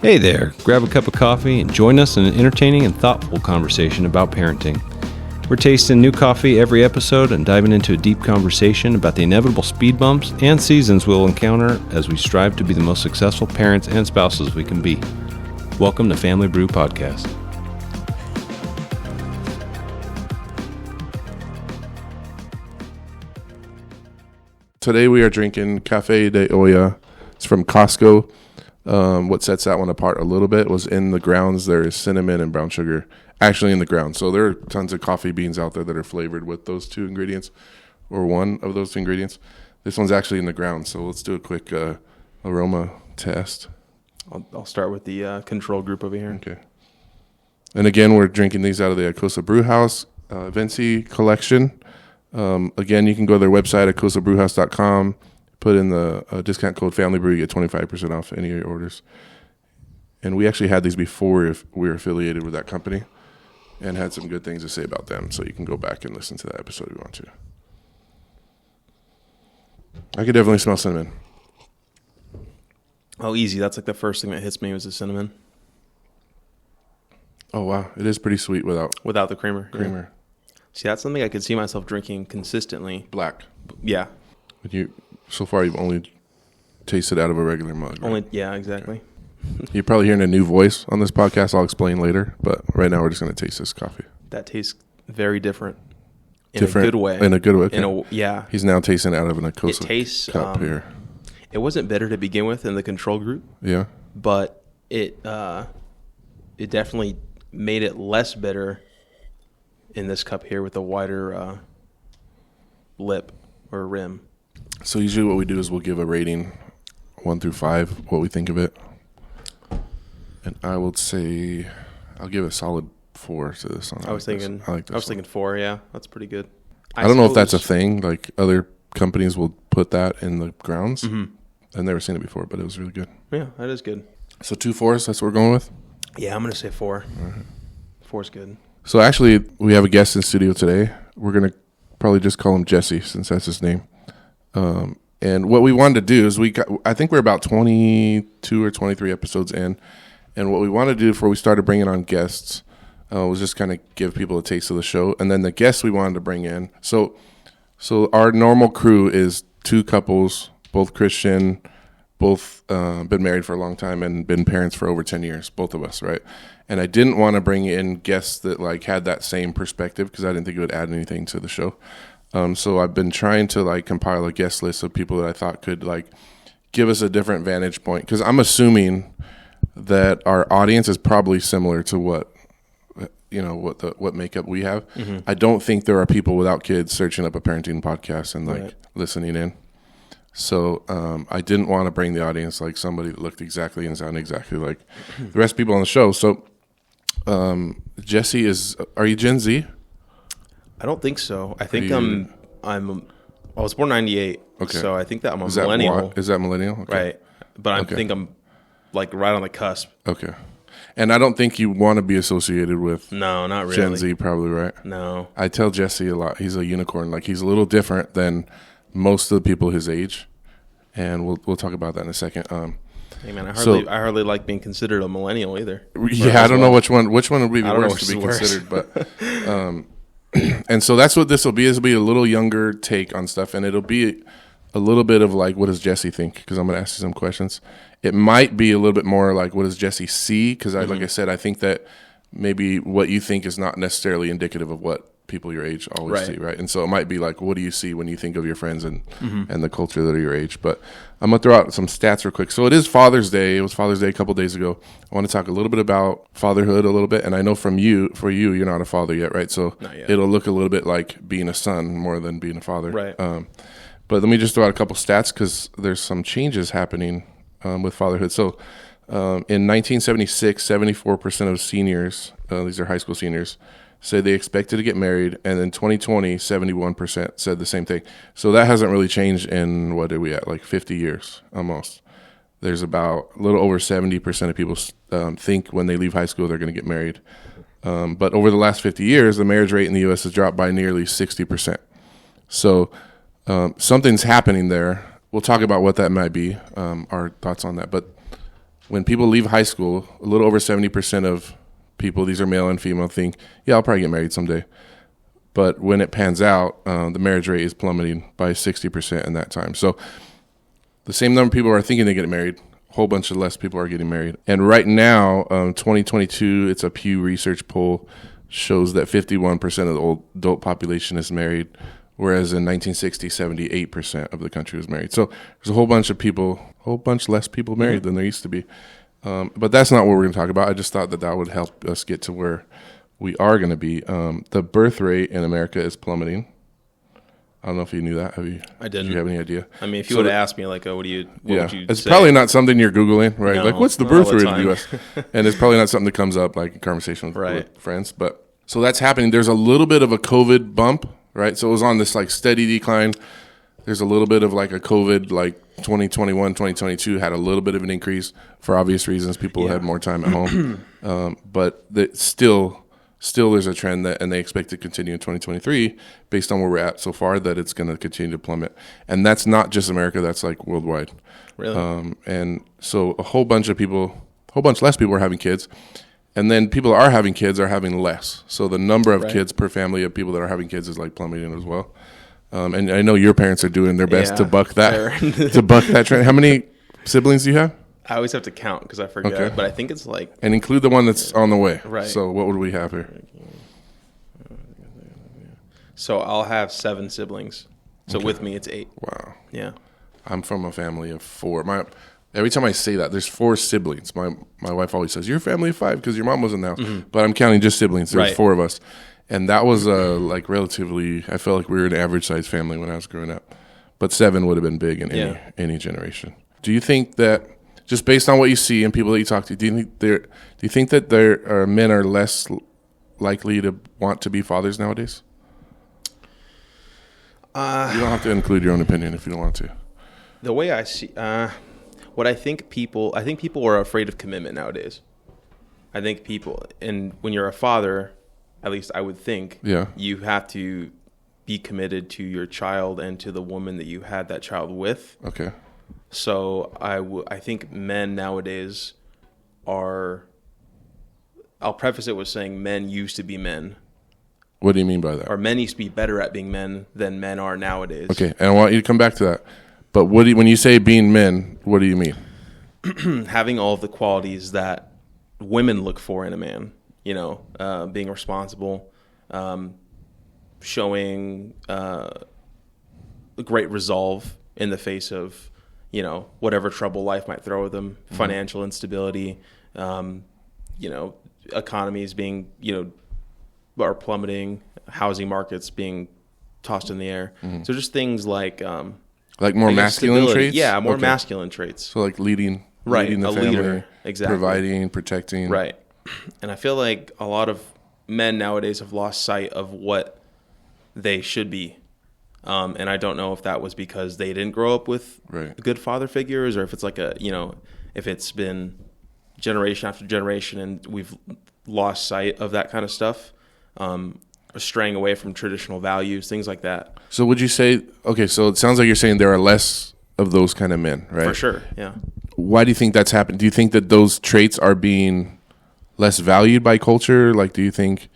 Hey there, grab a cup of coffee and join us in an entertaining and thoughtful conversation about parenting. We're tasting new coffee every episode and diving into a deep conversation about the inevitable speed bumps and seasons we'll encounter as we strive to be the most successful parents and spouses we can be. Welcome to Family Brew Podcast. Today we are drinking Café de Olla. It's from Costco. What sets that one apart a little bit was in the grounds there is cinnamon and brown sugar actually in the ground. So there are tons of coffee beans out there that are flavored with those two ingredients or one of those ingredients. This one's actually in the ground. So let's do a quick aroma test. I'll start with the control group over here. Okay. And again, we're drinking these out of the Acosa Brew House Vinci collection. Again, you can go to their website at acosabrewhouse.com. Put in the discount code FamilyBrew, you get 25% off any of your orders. And we actually had these before if we were affiliated with that company and had some good things to say about them. So you can go back and listen to that episode if you want to. I could definitely smell cinnamon. Oh, easy. That's like the first thing that hits me was the cinnamon. Oh, wow. It is pretty sweet without the creamer. Yeah. See, that's something I could see myself drinking consistently. Black. Yeah. But so far you've only tasted out of a regular mug. Right? Yeah, exactly. You're probably hearing a new voice on this podcast. I'll explain later. But right now we're just going to taste this coffee. That tastes very different. In a good way. In a good way. Okay. Yeah. He's now tasting out of an Acosa It tastes, cup here. It wasn't bitter to begin with in the control group. Yeah. But it definitely made it less bitter in this cup here with a wider lip or rim. So usually what we do is we'll give a rating 1 through 5, what we think of it. And I would say I'll give a solid 4 to this one. I was thinking 4, yeah. That's pretty good. I don't know if that's a thing. Like other companies will put that in the grounds. Mm-hmm. I've never seen it before, but it was really good. Yeah, that is good. So 2 4s, that's what we're going with? Yeah, I'm going to say 4. Right. 4's good. So actually, we have a guest in studio today. We're going to probably just call him Jesse since that's his name. And what we wanted to do is I think we're about 22 or 23 episodes in. And what we wanted to do before we started bringing on guests was just kind of give people a taste of the show. And then the guests we wanted to bring in. So our normal crew is 2 couples, both Christian, both been married for a long time and been parents for over 10 years, both of us, right? And I didn't want to bring in guests that like had that same perspective because I didn't think it would add anything to the show. So I've been trying to like compile a guest list of people that I thought could like give us a different vantage point because I'm assuming that our audience is probably similar to what makeup we have. Mm-hmm. I don't think there are people without kids searching up a parenting podcast and like listening in. So I didn't want to bring the audience like somebody that looked exactly and sounded exactly like the rest of people on the show. So Jesse are you Gen Z? I don't think so. I think I was born 98. Okay. So I think that I'm a millennial. Is that millennial? Okay. Right. But I think I'm like right on the cusp. Okay. And I don't think you want to be associated with No, not really. Gen Z probably, right? No. I tell Jesse a lot. He's a unicorn. Like he's a little different than most of the people his age. And we'll talk about that in a second. Hey man, I hardly like being considered a millennial either. Yeah, I don't know which one would be the worst to be considered, but and so that's what this will be. This will be a little younger take on stuff, and it'll be a little bit of like, what does Jesse think? Because I'm going to ask you some questions. It might be a little bit more like, what does Jesse see? Because like I said, I think that maybe what you think is not necessarily indicative of what people your age always see, right? And so it might be like, what do you see when you think of your friends and the culture that are your age? But I'm going to throw out some stats real quick. So it is Father's Day. It was Father's Day a couple days ago. I want to talk a little bit about fatherhood a little bit. And I know for you, you're not a father yet, right? So it'll look a little bit like being a son more than being a father. Right. But let me just throw out a couple stats because there's some changes happening with fatherhood. So in 1976, 74% of seniors, these are high school seniors, said they expected to get married, and in 2020, 71% said the same thing. So that hasn't really changed in, what are we at, like 50 years almost. There's about a little over 70% of people think when they leave high school they're going to get married. But over the last 50 years, the marriage rate in the U.S. has dropped by nearly 60%. So something's happening there. We'll talk about what that might be, our thoughts on that. But when people leave high school, a little over 70% of people, these are male and female, think, yeah, I'll probably get married someday. But when it pans out, the marriage rate is plummeting by 60% in that time. So the same number of people are thinking they get married, a whole bunch of less people are getting married. And right now, 2022, it's a Pew Research poll, shows that 51% of the old adult population is married, whereas in 1960, 78% of the country was married. So there's a whole bunch of people, a whole bunch less people married than there used to be. But that's not what we're going to talk about. I just thought that would help us get to where we are going to be. The birth rate in America is plummeting. I don't know if you knew that. I didn't. Did you have any idea? I mean, if you would have asked me, like, what would you it's say? probably not something you're Googling, right? No, like, what's the not birth all the rate in the U.S.? And it's probably not something that comes up like in conversation with friends. But so that's happening. There's a little bit of a COVID bump, right? So it was on this like steady decline. There's a little bit of like a COVID, like 2021, 2022 had a little bit of an increase for obvious reasons. People had more time at home. But still there's a trend that, and they expect to continue in 2023 based on where we're at so far, that it's going to continue to plummet. And that's not just America, that's like worldwide. Really? And so a whole bunch less people are having kids. And then people that are having kids are having less. So the number of kids per family of people that are having kids is like plummeting as well. And I know your parents are doing their best to buck that trend. How many siblings do you have? I always have to count because I forget, but I think it's like... And include the one that's on the way. Right. So what would we have here? So I'll have 7 siblings. So with me, it's 8. Wow. Yeah. I'm from a family of 4. Every time I say that, there's 4 siblings. My wife always says, you're a family of 5 because your mom wasn't now. Mm-hmm. But I'm counting just siblings. There's 4 of us. And that was like relatively, I felt like we were an average sized family when I was growing up. But 7 would have been big in any generation. Do you think that, just based on what you see and people that you talk to, do you think that men are less likely to want to be fathers nowadays? You don't have to include your own opinion if you don't want to. The way I see, what I think people are afraid of commitment nowadays. I think people, and when you're a father, at least I would think, you have to be committed to your child and to the woman that you had that child with. Okay. So I think men nowadays are, I'll preface it with saying men used to be men. What do you mean by that? Or men used to be better at being men than men are nowadays. Okay, and I want you to come back to that. But when you say being men, what do you mean? Having all of the qualities that women look for in a man. Being responsible, showing great resolve in the face of, whatever trouble life might throw at them, financial instability, economies being, are plummeting, housing markets being tossed in the air. Mm-hmm. So just things like more masculine traits? Yeah, more masculine traits. So like leading the family, leader, exactly. Providing, protecting. Right. And I feel like a lot of men nowadays have lost sight of what they should be. And I don't know if that was because they didn't grow up with good father figures, or if it's like if it's been generation after generation and we've lost sight of that kind of stuff, straying away from traditional values, things like that. So would you say, okay, so it sounds like you're saying there are less of those kind of men, right? For sure, yeah. Why do you think that's happened? Do you think that those traits are being less valued by culture? Like, do you think...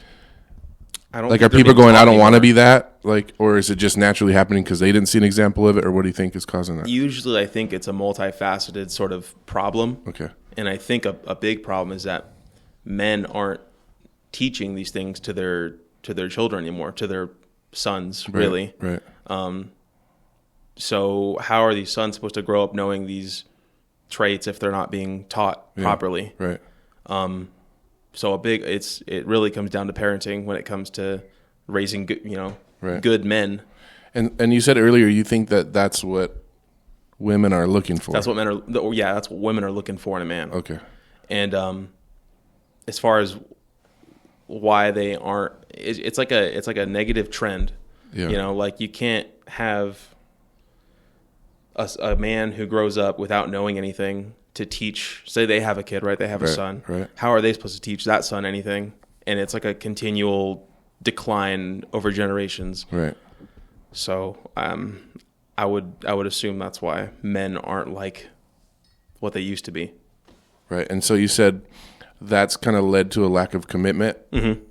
are people going, I don't want to be that? Like, or is it just naturally happening because they didn't see an example of it? Or what do you think is causing that? Usually I think it's a multifaceted sort of problem. Okay. And I think a big problem is that men aren't teaching these things to their children anymore, to their sons, really. Right. So how are these sons supposed to grow up knowing these traits if they're not being taught properly? Right. So it really comes down to parenting when it comes to raising good men. And you said earlier you think that that's what women are looking for. That's what that's what women are looking for in a man. Okay. And as far as why they aren't, it's like a negative trend. Yeah. Like you can't have a man who grows up without knowing anything to teach. Say they have a kid, right? They have a son. Right. How are they supposed to teach that son anything? And it's like a continual decline over generations. Right. So I would assume that's why men aren't like what they used to be. Right. And so you said that's kind of led to a lack of commitment. Mm-hmm.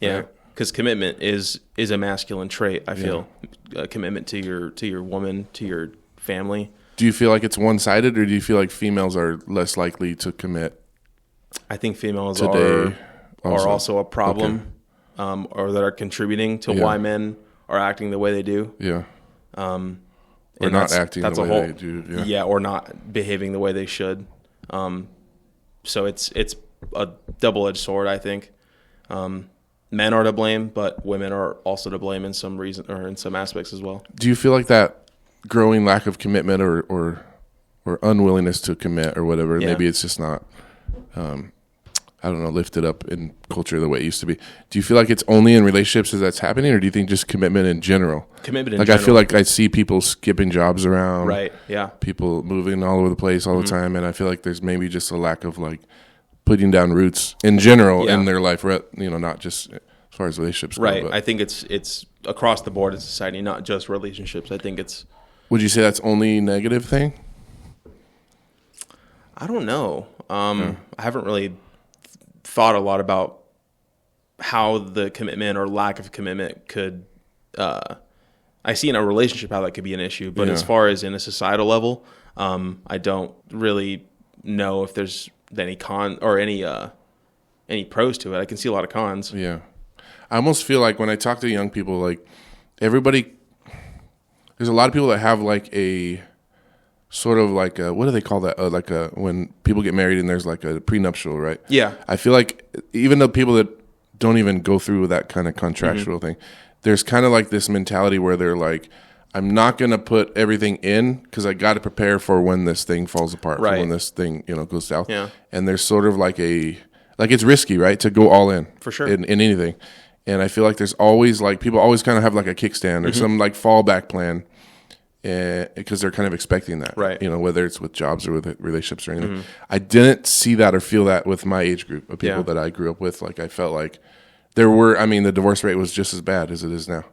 Yeah. Because commitment is a masculine trait, I feel. Commitment to your woman, to your family. Do you feel like it's one-sided, or do you feel like females are less likely to commit? I think females today are also a problem, or that are contributing to why men are acting the way they do. Yeah. Or not acting the way they do. Yeah, or not behaving the way they should. So it's a double-edged sword, I think. Men are to blame, but women are also to blame in some reason or in some aspects as well. Do you feel like that growing lack of commitment or unwillingness to commit or whatever, maybe it's just not, I don't know, lifted up in culture the way it used to be. Do you feel like it's only in relationships that that's happening, or do you think just commitment in general? Commitment in general. I feel like I see people skipping jobs around. Right, yeah. People moving all over the place all the time, and I feel like there's maybe just a lack of like putting down roots in general in their life, not just as far as relationships go. Right. I think it's across the board in society, not just relationships. I think it's... Would you say that's only negative thing? I don't know. I haven't really thought a lot about how the commitment or lack of commitment could... I see in a relationship how that could be an issue, but as far as in a societal level, I don't really know if there's any con or any pros to it. I can see a lot of cons. Yeah. I almost feel like when I talk to young people, like everybody, there's a lot of people that have like a sort of like a, what do they call that? Like a, when people get married and there's like a prenuptial, right? Yeah. I feel like even the people that don't even go through that kind of contractual thing, there's kind of like this mentality where they're like, I'm not going to put everything in because I got to prepare for when this thing falls apart, for when this thing, goes south. Yeah. And there's sort of like it's risky, right? To go all in. For sure. In anything. And I feel like there's always like, people always kind of have like a kickstand or some like fallback plan because they're kind of expecting that. Right. Whether it's with jobs or with relationships or anything. I didn't see that or feel that with my age group of people that I grew up with. Like I felt like the divorce rate was just as bad as it is now.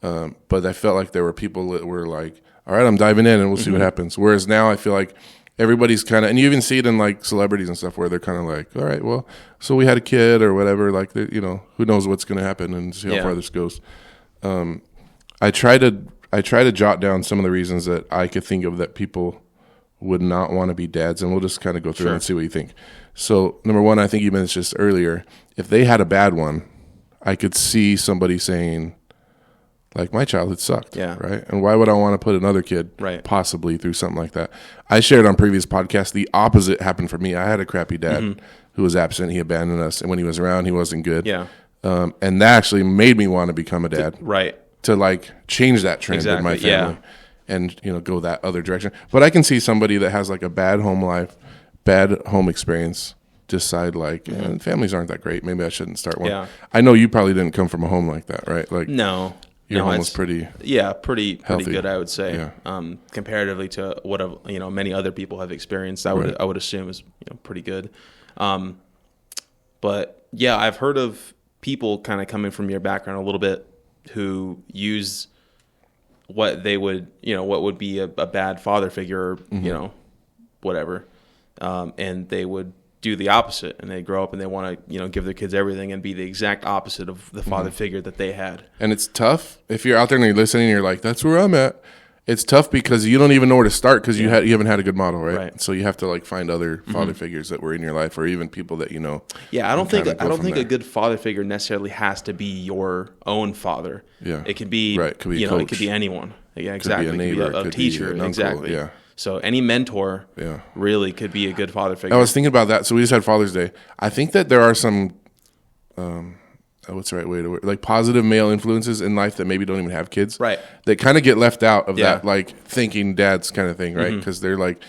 But I felt like there were people that were like, all right, I'm diving in and we'll see what happens. Whereas now I feel like everybody's kind of, and you even see it in like celebrities and stuff where they're kind of like, all right, well, so we had a kid or whatever, like, who knows what's going to happen and see how far this goes. I try to jot down some of the reasons that I could think of that people would not want to be dads, and we'll just kind of go through and see what you think. So number one, I think you mentioned just earlier, if they had a bad one, I could see somebody saying, like, my childhood sucked, right? And why would I want to put another kid possibly through something like that? I shared on previous podcasts, the opposite happened for me. I had a crappy dad who was absent. He abandoned us. And when he was around, he wasn't good. Yeah. And that actually made me want to become a dad. Right. To, like, change that trend in my family and, go that other direction. But I can see somebody that has, like, a bad home life, bad home experience, decide, like, families aren't that great. Maybe I shouldn't start one. Yeah. I know you probably didn't come from a home like that, right? Like, no. Your home was pretty pretty good, I would say. Yeah. Comparatively to what many other people have experienced, I would assume is pretty good. But yeah, I've heard of people kind of coming from your background a little bit who use what they would what would be a bad father figure, or, whatever, and they would do the opposite, and they grow up and they want to give their kids everything and be the exact opposite of the father figure that they had. And it's tough if you're out there and you're listening and you're like, that's where I'm at. It's tough because you don't even know where to start because you haven't had a good model, right? So you have to like find other father figures that were in your life or even people that Yeah, I don't think a good father figure necessarily has to be your own father. Yeah, it could be it could be it could be anyone. Yeah, exactly. Could be a neighbor, it could be a teacher, exactly. Yeah. So any mentor really could be a good father figure. I was thinking about that. So we just had Father's Day. I think that there are some, what's the right way to word, like positive male influences in life that maybe don't even have kids. Right. That kind of get left out of that like thinking dads kind of thing, right? Because they're like,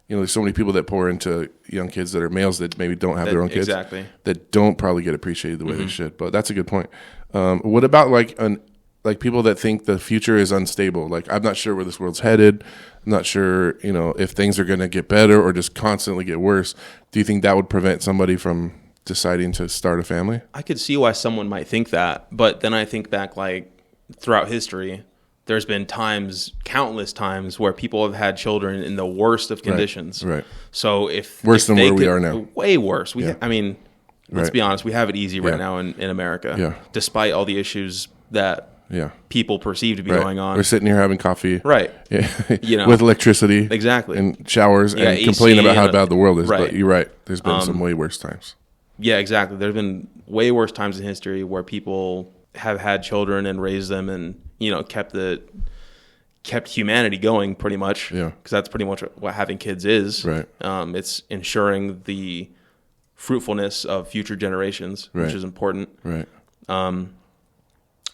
there's so many people that pour into young kids that are males that maybe don't have their own kids. Exactly. That don't probably get appreciated the way they should. But that's a good point. What about like people that think the future is unstable? Like, I'm not sure where this world's headed. I'm not sure, if things are going to get better or just constantly get worse. Do you think that would prevent somebody from deciding to start a family? I could see why someone might think that, but then I think back like throughout history, there's been countless times where people have had children in the worst of conditions. Right. So if worse than where we are now, way worse. I mean, let's Right. be honest, we have it easy right Yeah. now in America. Yeah. Despite all the issues that people perceive to be Right. going on. We're sitting here having coffee, Right. You know, with electricity, exactly, and showers, Yeah, and AC complaining about how and- bad the world is. right. But you're right. There's been some way worse times. Yeah, exactly. There's been way worse times in history where people have had children and raised them, and kept humanity going pretty much. Yeah. Because that's pretty much what having kids is. Right. It's ensuring the fruitfulness of future generations, Right. which is important. Right.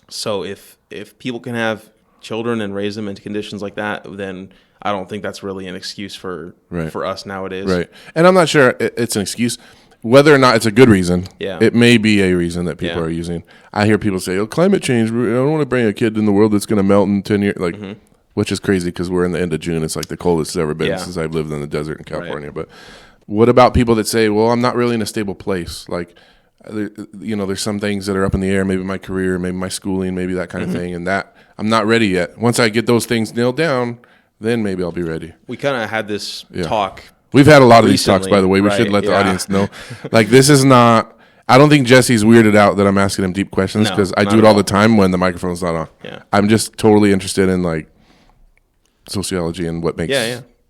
So if people can have children and raise them into conditions like that, then I don't think that's really an excuse for us nowadays. Right. And I'm not sure it's an excuse. Whether or not it's a good reason, it may be a reason that people are using. I hear people say, climate change, I don't want to bring a kid in the world that's going to melt in 10 years. Like, which is crazy because we're in the end of June. It's like the coldest it's ever been since I've lived in the desert in California. Right. But what about people that say, well, I'm not really in a stable place? Like, there's some things that are up in the air, maybe my career, maybe my schooling, maybe that kind of thing. And that I'm not ready yet. Once I get those things nailed down, then maybe I'll be ready. We kind of had this talk. We've had a lot of these Recently, talks, by the way. We right, should let the yeah. audience know. Like, this is not... I don't think Jesse's weirded out that I'm asking him deep questions, No, because I not do it at all all. the time when the microphone's not on. Yeah. I'm just totally interested in, like, sociology and what makes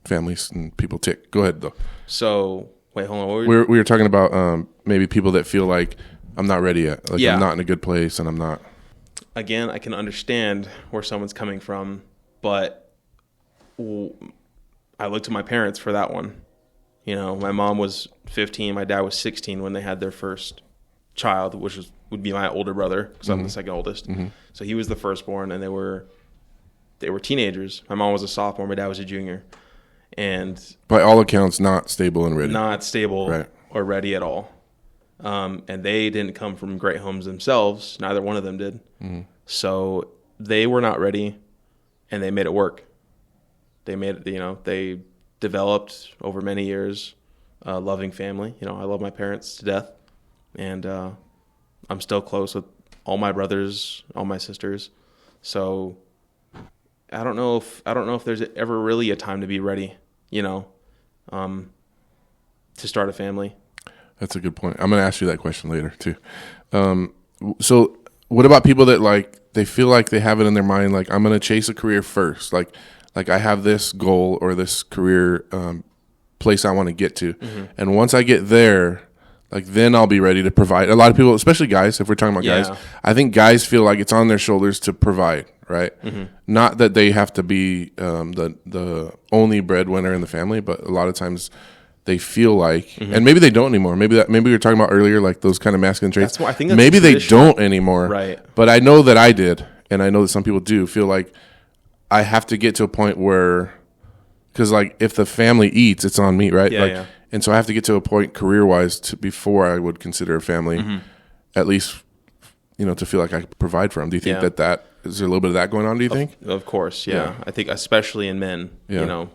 families and people tick. Go ahead, though. So, wait, hold on. What were We were talking about maybe people that feel like I'm not ready yet. Like, Yeah. I'm not in a good place, and I'm not... Again, I can understand where someone's coming from, but I look to my parents for that one. My mom was 15, my dad was 16 when they had their first child, which would be my older brother, because I'm the second oldest. So he was the firstborn, and they were teenagers. My mom was a sophomore, my dad was a junior, and By all accounts, not stable and ready. not stable Right. or ready at all. And they didn't come from great homes themselves. Neither one of them did. So they were not ready, and they made it work. They developed over many years a loving family. I love my parents to death, and I'm still close with all my brothers, all my sisters. So I don't know if there's ever really a time to be ready, to start a family. That's a good point. I'm going to ask you that question later, too. So what about people that, like, they feel like they have it in their mind, like, I'm going to chase a career first. Like I have this goal or this career place I want to get to. And once I get there, like, then I'll be ready to provide. A lot of people, especially guys, if we're talking about guys, I think guys feel like it's on their shoulders to provide, right? Not that they have to be the only breadwinner in the family, but a lot of times they feel like, and maybe they don't anymore. Maybe we were talking about earlier, like those kind of masculine traits. I think that's maybe they traditional. don't anymore. Right. But I know that I did, and I know that some people do feel like I have to get to a point where, because, like, if the family eats, it's on me, right? Yeah, like, yeah. And so I have to get to a point career-wise before I would consider a family, at least, to feel like I could provide for them. Do you think that is there a little bit of that going on? Do you think? Of course, yeah. I think especially in men, Yeah.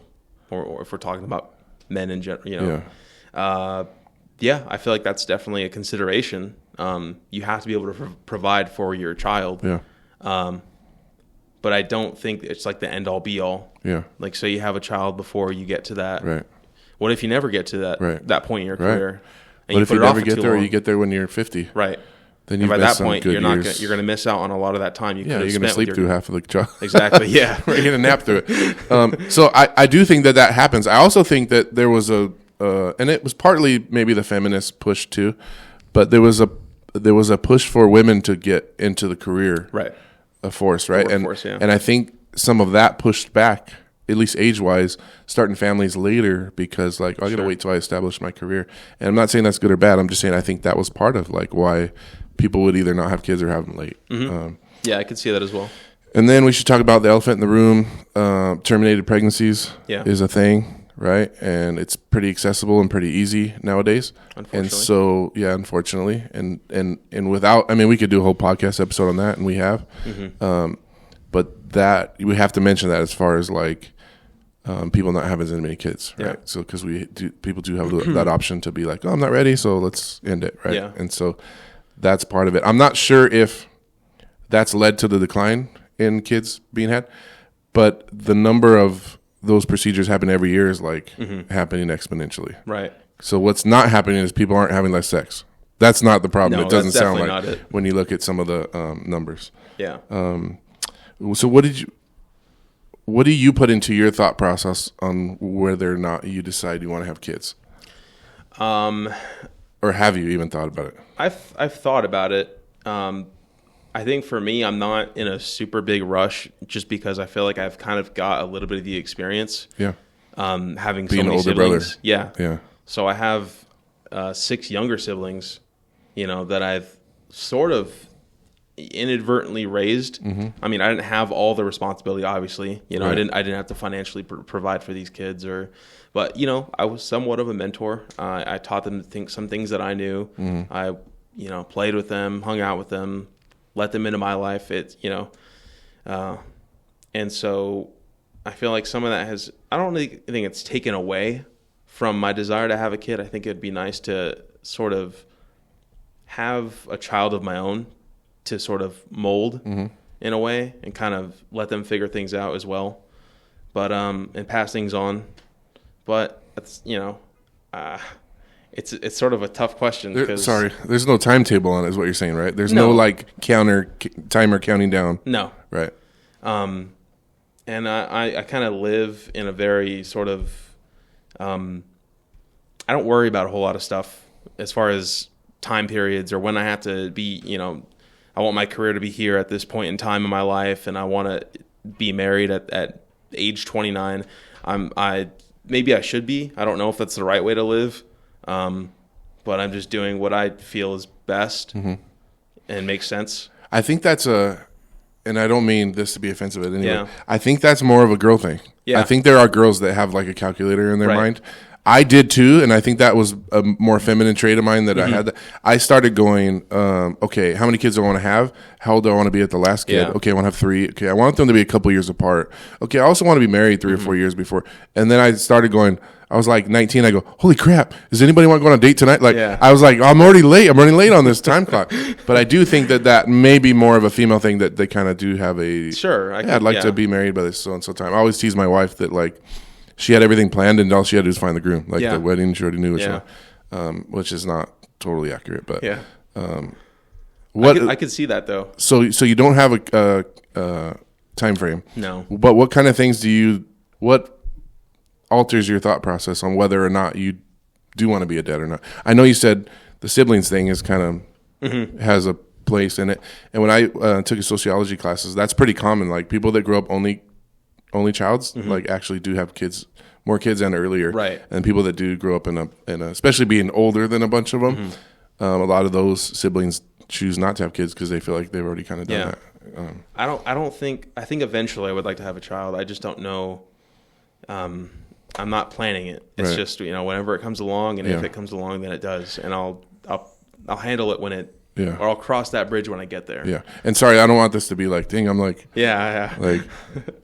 or if we're talking about men in general, I feel like that's definitely a consideration. You have to be able to provide for your child. Yeah. But I don't think it's like the end all be all. Yeah. Like, so you have a child before you get to that. Right. What if you never get to that point in your career? And What if you put it off never for get too there, or long? you get there when you're 50? Right. Then And you've by missed that point, some you're good not years. you're going to miss out on a lot of that time you could Yeah, have you're going to spent sleep with through your half of the job. Exactly. Yeah. You're going to nap through it. So I do think that happens. I also think that there was and it was partly maybe the feminist push too, but there was a push for women to get into the career force, right? Workforce, and I think some of that pushed back, at least age-wise, starting families later because, like, I got to wait till I establish my career. And I'm not saying that's good or bad. I'm just saying I think that was part of, like, why people would either not have kids or have them late. Yeah, I could see that as well. And then we should talk about the elephant in the room. Terminated pregnancies is a thing, right? And it's pretty accessible and pretty easy nowadays. Unfortunately. And so, unfortunately. And without, I mean, we could do a whole podcast episode on that, and we have. But that, we have to mention that as far as, like, people not having as many kids, right? Yeah. So, because people do have that option to be like, oh, I'm not ready, so let's end it, right? Yeah. And so that's part of it. I'm not sure if that's led to the decline in kids being had, but the number of those procedures happen every year is like happening exponentially. Right. So what's not happening is people aren't having less sex. That's not the problem. No, it doesn't that's sound definitely like not it. when you look at some of the numbers. Yeah. So what do you put into your thought process on whether or not you decide you want to have kids? Or have you even thought about it? I've thought about it. I think for me, I'm not in a super big rush just because I feel like I've kind of got a little bit of the experience. Yeah. Having Being so many older siblings. brother. Yeah. Yeah. So I have 6 younger siblings, that I've sort of inadvertently raised. I mean, I didn't have all the responsibility, obviously. Right. I didn't have to financially provide for these kids, but I was somewhat of a mentor. I taught them to think some things that I knew. I played with them, hung out with them, let them into my life. And so I feel like some of that I don't really think it's taken away from my desire to have a kid. I think it'd be nice to sort of have a child of my own to sort of mold in a way and kind of let them figure things out as well. But, and pass things on. But it's, it's sort of a tough question. There's no timetable on it is what you're saying, right? There's no like timer counting down. No. Right. And I kind of live in a very sort of, I don't worry about a whole lot of stuff as far as time periods or when I have to be, I want my career to be here at this point in time in my life, and I want to be married at age 29. Maybe I should be. I don't know if that's the right way to live, but I'm just doing what I feel is best and makes sense. I think that's and I don't mean this to be offensive in any way. Yeah. I think that's more of a girl thing. Yeah. I think there are girls that have like a calculator in their Right. mind. I did too, and I think that was a more feminine trait of mine that I had. I started going, okay, how many kids do I want to have? How old do I want to be at the last kid? Yeah. Okay, I want to have 3. Okay, I want them to be a couple years apart. Okay, I also want to be married 3 or 4 years before. And then I started going, I was like 19. I go, holy crap, does anybody want to go on a date tonight? Like, Yeah. I was like, I'm already late. I'm running late on this time clock. But I do think that may be more of a female thing that they kind of do have a. Sure. I'd like to be married by this so-and-so time. I always tease my wife that like, she had everything planned, and all she had to do was find the groom. Like the wedding, she already knew which is not totally accurate. But Yeah. what I could see that though. So you don't have a time frame. No. But what kind of things what alters your thought process on whether or not you do want to be a dad or not? I know you said the siblings thing is kind of has a place in it. And when I took sociology classes, that's pretty common. Like people that grow up only childs like actually do have more kids and earlier, right? And people that do grow up in a especially being older than a bunch of them, a lot of those siblings choose not to have kids because they feel like they've already kind of done that. I think eventually I would like to have a child. I just don't know. I'm not planning it. It's Right. just whenever it comes along, and if it comes along, then it does, and I'll handle it when it. Yeah. Or I'll cross that bridge when I get there. Yeah. And sorry, I don't want this to be like, dang, I'm like, Yeah. like,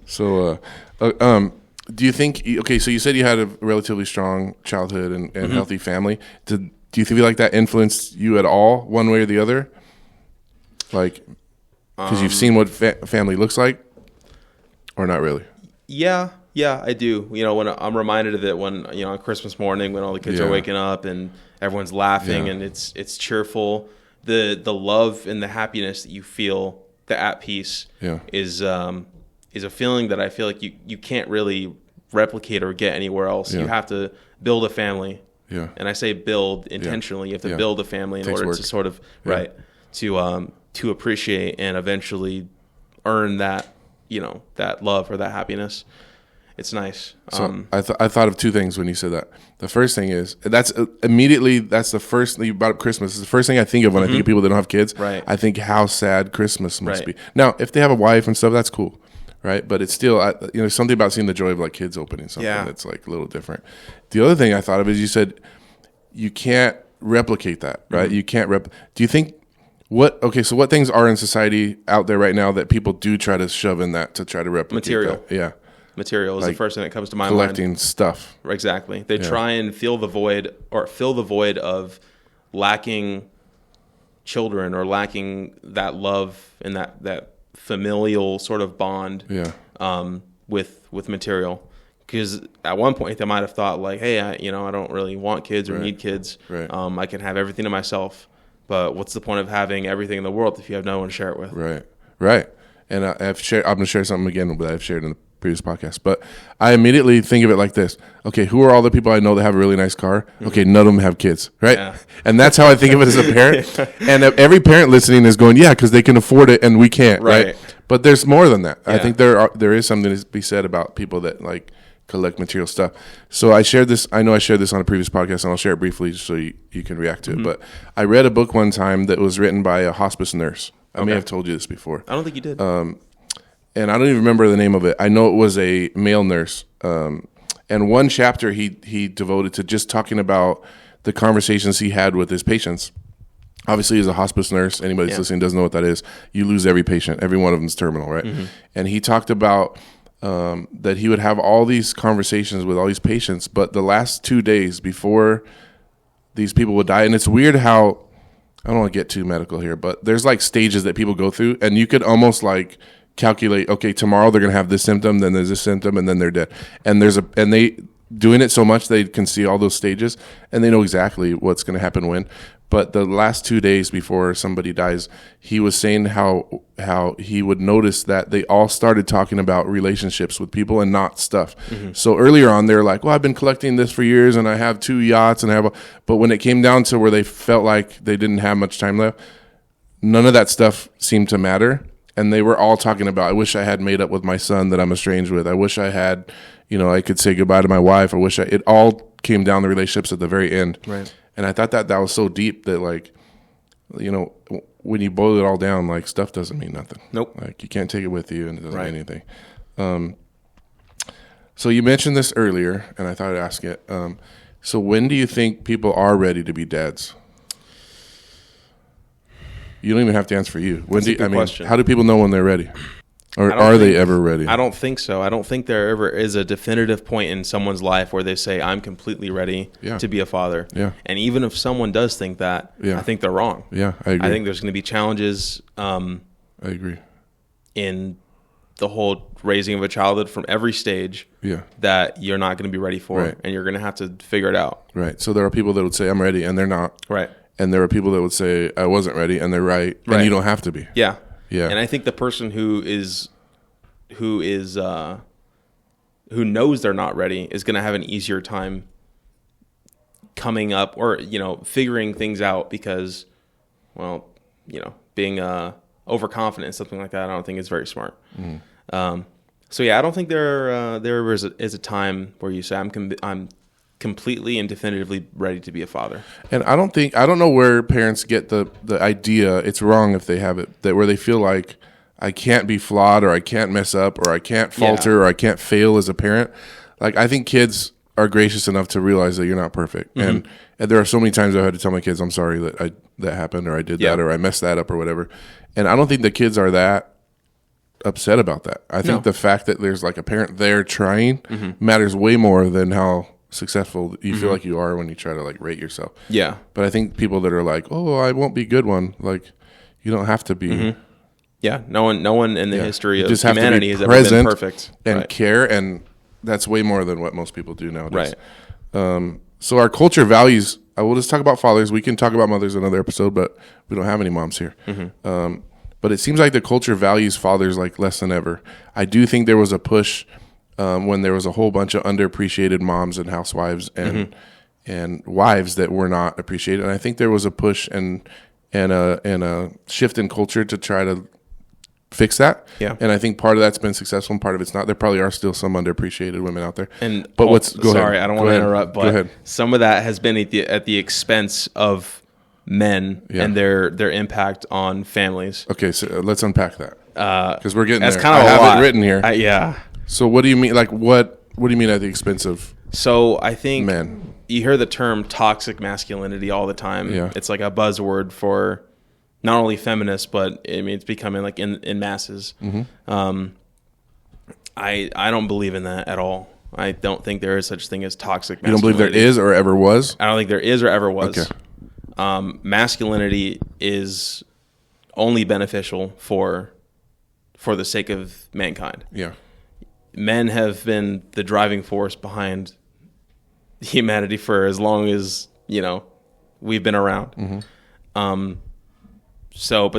so, do you think, okay, so you said you had a relatively strong childhood and healthy family. Do you feel like that influenced you at all, one way or the other? Like, because you've seen what family looks like, or not really? Yeah, I do. When I'm reminded of it when on Christmas morning when all the kids are waking up and everyone's laughing and it's cheerful. The love and the happiness that you feel, the at peace, is a feeling that I feel like you can't really replicate or get anywhere else. You have to build a family. Yeah. And I say build intentionally. You have to build a family in order to sort of to appreciate and eventually earn that that love or that happiness. It's nice. So I thought of 2 things when you said that. The first thing is that's the first thing you brought up. Christmas is the first thing I think of when I think of people that don't have kids. Right. I think how sad Christmas must be. Now, if they have a wife and stuff, that's cool, right? But it's still something about seeing the joy of like kids opening something that's like a little different. The other thing I thought of is you said you can't replicate that, right? You can't Do you think what things are in society out there right now that people do try to shove in that to try to replicate Material. that? Yeah. Material is the first thing that comes to my mind. Collecting stuff. Exactly. They try and fill the void of lacking children or lacking that love and that familial sort of bond with material. Because at one point they might have thought like, hey, I don't really want kids or need kids. Right. I can have everything to myself. But what's the point of having everything in the world if you have no one to share it with? Right. And I'm going to share something again that I've shared in the previous podcast. But I immediately think of it like this. Okay, who are all the people I know that have a really nice car? Okay, none of them have kids, right? Yeah. And that's how I think of it as a parent. And every parent listening is going, yeah, because they can afford it and we can't, right? But there's more than that. Yeah. I think there is something to be said about people that like collect material stuff. So I shared this. I know I shared this on a previous podcast, and I'll share it briefly so you can react to it. But I read a book one time that was written by a hospice nurse. I may have told you this before. I don't think you did. And I don't even remember the name of it. I know it was a male nurse. And one chapter he devoted to just talking about the conversations he had with his patients. Obviously, as a hospice nurse, anybody that's listening doesn't know what that is. You lose every patient. Every one of them is terminal, right? And he talked about that he would have all these conversations with all these patients, but the last 2 days before these people would die, and it's weird how, I don't want to get too medical here, but there's like stages that people go through, and you could almost like calculate, okay, tomorrow they're going to have this symptom, then there's this symptom, and then they're dead. And they doing it so much they can see all those stages, and they know exactly what's going to happen when. But the last 2 days before somebody dies, he was saying how he would notice that they all started talking about relationships with people and not stuff. So earlier on, they were like, well, I've been collecting this for years, and I have 2 yachts, and but when it came down to where they felt like they didn't have much time left, none of that stuff seemed to matter. And they were all talking about, I wish I had made up with my son that I'm estranged with. I wish I had, I could say goodbye to my wife. It all came down to relationships at the very end. Right. And I thought that was so deep that, like, when you boil it all down, like, stuff doesn't mean nothing. Nope. Like, you can't take it with you, and it doesn't mean anything. So you mentioned this earlier, and I thought I'd ask it. So when do you think people are ready to be dads? You don't even have to answer for you. Question. How do people know when they're ready? Or are they ever ready? I don't think so. I don't think there ever is a definitive point in someone's life where they say, I'm completely ready to be a father. Yeah. And even if someone does think that, I think they're wrong. Yeah, I agree. I think there's going to be challenges I agree. in the whole raising of a child from every stage that you're not going to be ready for, and you're going to have to figure it out. Right. So there are people that would say, I'm ready, and they're not. Right. And there are people that would say, I wasn't ready, and they're right. And you don't have to be. Yeah. Yeah. And I think the person who knows they're not ready is going to have an easier time coming up or, figuring things out because, well, being overconfident, something like that, I don't think is very smart. So yeah, I don't think there is a time where you say I'm completely and definitively ready to be a father. And I don't know where parents get the idea, it's wrong if they have it, that where they feel like I can't be flawed or I can't mess up or I can't falter or I can't fail as a parent. Like, I think kids are gracious enough to realize that you're not perfect. And there are so many times I've had to tell my kids, I'm sorry that happened or I did that or I messed that up or whatever. And I don't think the kids are that upset about that. I think the fact that there's like a parent there trying matters way more than how successful you feel like you are when you try to like rate yourself. Yeah. But I think people that are like, oh, I won't be a good one, like, you don't have to be. Yeah. No one in the history of humanity has ever been perfect. And care, and that's way more than what most people do nowadays. Right. So our culture values, we'll just talk about fathers. We can talk about mothers in another episode, but we don't have any moms here. But it seems like the culture values fathers like less than ever. I do think there was a push when there was a whole bunch of underappreciated moms and housewives and wives that were not appreciated. And I think there was a push and a shift in culture to try to fix that. Yeah. And I think part of that's been successful and part of it's not. There probably are still some underappreciated women out there. But sorry, I don't want to interrupt, but some of that has been at the expense of men and their impact on families. Okay, so let's unpack that. Because we're getting there. Kind of I have it written here. Yeah. So what do you mean? Like, what do you mean at the expense of? So I think men. You hear the term toxic masculinity all the time. Yeah. It's like a buzzword for not only feminists, but it's becoming like in masses. I don't believe in that at all. I don't think there is such thing as toxic masculinity. You don't believe there is or ever was? I don't think there is or ever was. Okay. Masculinity is only beneficial for for the sake of mankind. Yeah. Men have been the driving force behind humanity for as long as, we've been around. But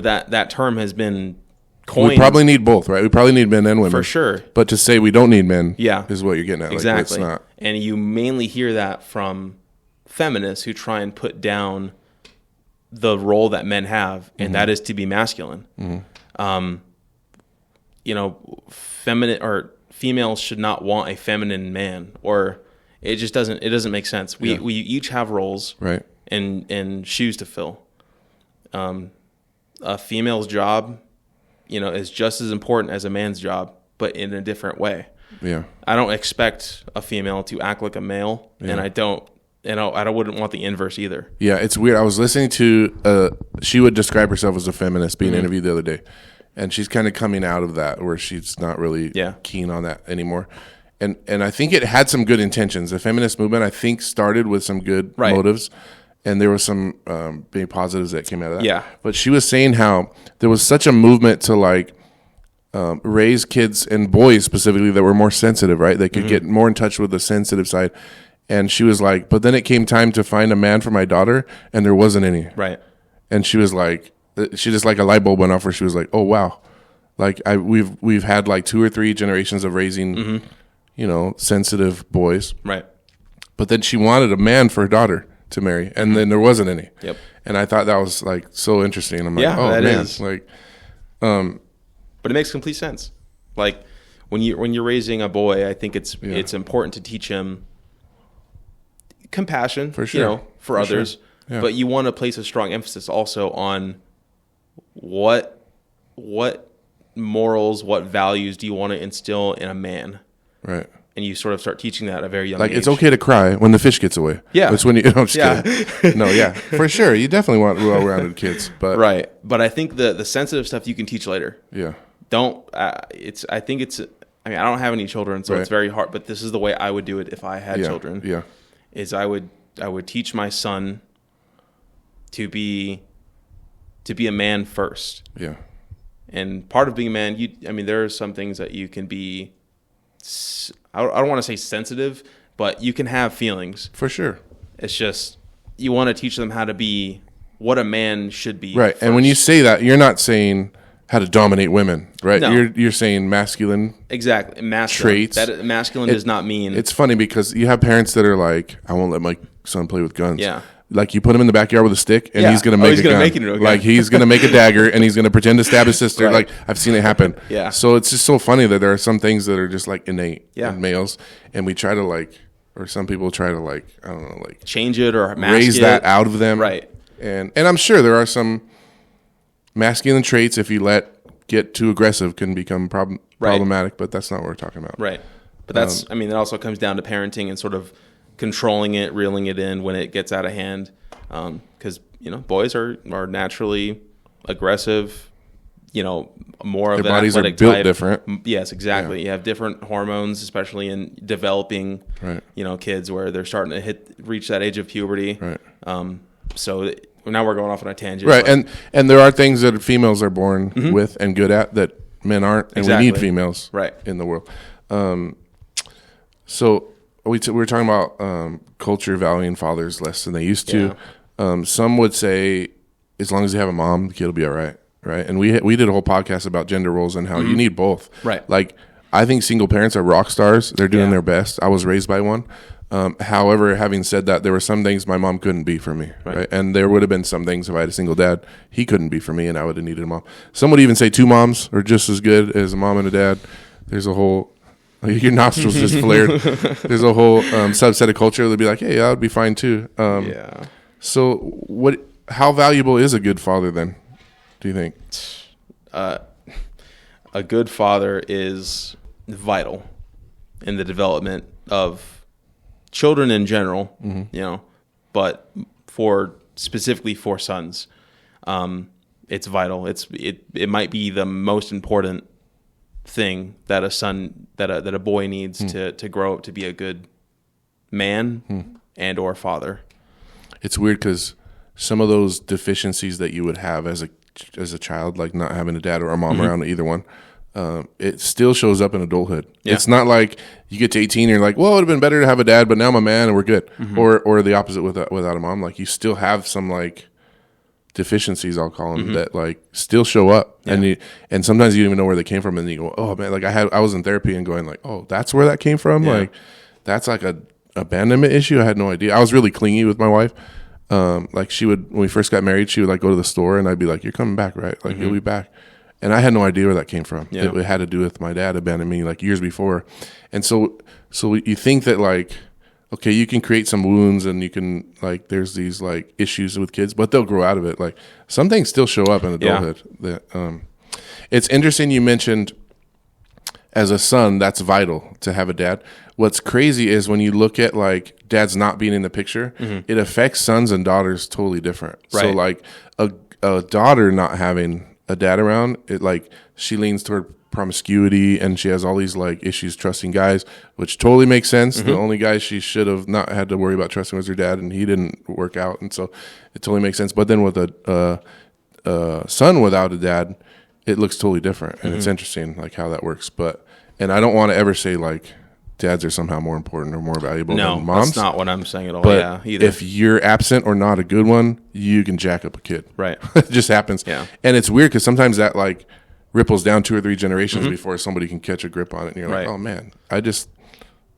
that term has been coined. We probably need both, right? We probably need men and women. For sure. But to say we don't need men is what you're getting at. Exactly. Like, it's not. And you mainly hear that from feminists who try and put down the role that men have, and that is to be masculine. Feminine or females should not want a feminine man, or it just doesn't make sense. We each have roles, right, and shoes to fill. A female's job, is just as important as a man's job, but in a different way. Yeah. I don't expect a female to act like a male, and I wouldn't want the inverse either. Yeah, it's weird. I was listening to she would describe herself as a feminist being interviewed the other day, and she's kind of coming out of that where she's not really keen on that anymore. And I think it had some good intentions. The feminist movement, I think, started with some good motives, and there was some big positives that came out of that. Yeah. But she was saying how there was such a movement to raise kids and boys specifically that were more sensitive, right? They could get more in touch with the sensitive side. And she was like, but then it came time to find a man for my daughter, and there wasn't any. Right. And she was like, she just like a light bulb went off where she was like, oh, wow. Like we've had like 2 or 3 generations of raising, sensitive boys. Right. But then she wanted a man for her daughter to marry, and then there wasn't any. Yep. And I thought that was like so interesting. I'm like, oh man, is. like, but it makes complete sense. Like when you're raising a boy, I think it's important to teach him compassion, for sure, for others. Sure. Yeah. But you want to place a strong emphasis also on what morals, what values do you want to instill in a man? Right. And you sort of start teaching that at a very young age. Like, it's okay to cry when the fish gets away. Yeah. It's when you, I'm just kidding. No, yeah, for sure. You definitely want well-rounded kids. But right. But I think the sensitive stuff you can teach later. Yeah. I don't have any children, so it's very hard, but this is the way I would do it if I had children. Yeah. Is I would teach my son to be a man first. Yeah. And part of being a man, there are some things that you can be, I don't want to say sensitive, but you can have feelings. For sure. It's just, you want to teach them how to be what a man should be. Right. First. And when you say that, you're not saying how to dominate women, right? No. You're saying masculine. Exactly. Masculine. Traits. That masculine does not mean. It's funny because you have parents that are like, I won't let my son play with guns. Yeah. Like, you put him in the backyard with a stick, and he's going to make a gun. Make it into a gun. Like, he's going to make a dagger, and he's going to pretend to stab his sister. Right. Like, I've seen it happen. Yeah. So it's just so funny that there are some things that are just, like, innate in males, and we try to, like, or some people try to, like, I don't know, like, change it or mask raise that out of them. Right. And I'm sure there are some masculine traits, if you get too aggressive, can become problematic, but that's not what we're talking about. Right. But that's, it also comes down to parenting and sort of controlling it, reeling it in when it gets out of hand. Because, boys are naturally aggressive, more of Their an bodies athletic are built type. different. Yes, exactly. Yeah. You have different hormones, especially in developing, kids where they're starting to reach that age of puberty. Right. So now we're going off on a tangent. Right. And there are things that females are born with and good at that men aren't, and we need females in the world. So we were talking about culture valuing fathers less than they used to. Some would say, as long as you have a mom, the kid will be all right. Right. And we did a whole podcast about gender roles and how you need both. Right. Like, I think single parents are rock stars. They're doing their best. I was raised by one. However, having said that, there were some things my mom couldn't be for me. Right. And there would have been some things if I had a single dad, he couldn't be for me, and I would have needed a mom. Some would even say 2 moms are just as good as a mom and a dad. There's a whole, your nostrils just flared. There's a whole subset of culture that'd be like, hey, I would be fine too. So how valuable is a good father then, do you think? A good father is vital in the development of children in general, but specifically for sons, it's vital. It might be the most important thing that a boy needs to grow up to be a good man and or father. It's weird because some of those deficiencies that you would have as a child, like not having a dad or a mom around, either one, it still shows up in adulthood. Yeah. It's not like you get to 18 and you're like, well, it would have been better to have a dad, but now I'm a man and we're good. Or the opposite without a mom. Like you still have some like deficiencies, I'll call them, that like still show up. Yeah. And sometimes you don't even know where they came from. And you go, oh man, like I was in therapy and going like, oh, that's where that came from. Yeah. Like that's like a abandonment issue. I had no idea. I was really clingy with my wife. Like she would, when we first got married, she would like go to the store and I'd be like, you're coming back, right? Like you'll be back. And I had no idea where that came from. Yeah. It had to do with my dad abandoning me like years before. And so you think that like, okay, you can create some wounds and you can like, there's these like issues with kids, but they'll grow out of it. Like some things still show up in adulthood. Yeah. That, it's interesting you mentioned as a son, that's vital to have a dad. What's crazy is when you look at like dads not being in the picture, it affects sons and daughters totally different. Right. So like a daughter not having a dad around, it like she leans toward promiscuity and she has all these like issues trusting guys, which totally makes sense. The only guy she should have not had to worry about trusting was her dad, and he didn't work out, and so it totally makes sense. But then with a son without a dad, it looks totally different, and it's interesting like how that works. And I don't want to ever say like dads are somehow more important or more valuable than moms. No, that's not what I'm saying at all. But if you're absent or not a good one, you can jack up a kid. Right. It just happens. Yeah. And it's weird because sometimes that like ripples down 2 or 3 generations before somebody can catch a grip on it. And you're like, oh man, I just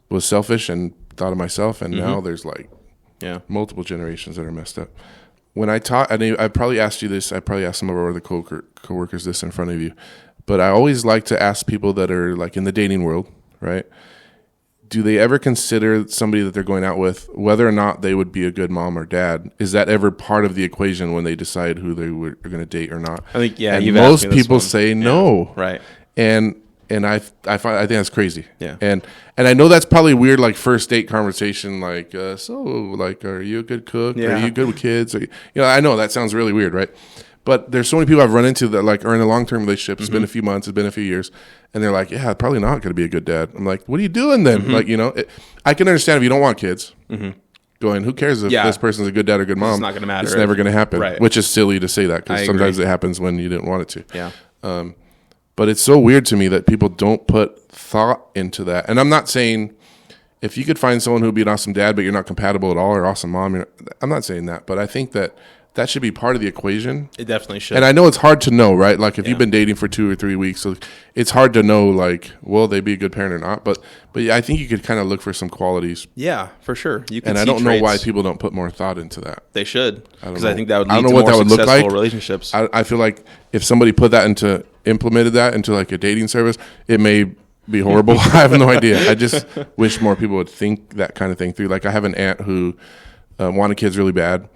was selfish and thought of myself. And now there's like multiple generations that are messed up. When I taught, I probably asked you this, I probably asked some of our other coworkers this in front of you, but I always like to ask people that are like in the dating world, right? Do they ever consider somebody that they're going out with, whether or not they would be a good mom or dad? Is that ever part of the equation when they decide who they are going to date or not? I think, and most people say no. Right. And I think that's crazy. Yeah. And I know that's probably weird, like first date conversation, like, so like, are you a good cook? Yeah. Are you good with kids? I know that sounds really weird, right? But there's so many people I've run into that like are in a long-term relationship. It's been a few months, it's been a few years, and they're like, yeah, probably not going to be a good dad. I'm like, what are you doing then? Like, I can understand if you don't want kids. Going, who cares if this person's a good dad or good mom? It's not going to matter. It's never going to happen. Right. Which is silly to say that because sometimes it happens when you didn't want it to. Yeah. But it's so weird to me that people don't put thought into that. And I'm not saying if you could find someone who would be an awesome dad, but you're not compatible at all, or awesome mom, I'm not saying that. But I think that should be part of the equation. It definitely should. And I know it's hard to know, right? Like if you've been dating for 2 or 3 weeks, so it's hard to know, like, will they be a good parent or not? But I think you could kind of look for some qualities. Yeah, for sure. You can and I don't know why people don't put more thought into that. They should, because I think that would lead to more successful relationships. I feel like if somebody implemented that into like a dating service, it may be horrible. I have no idea. I just wish more people would think that kind of thing through. Like I have an aunt who wanted kids really bad.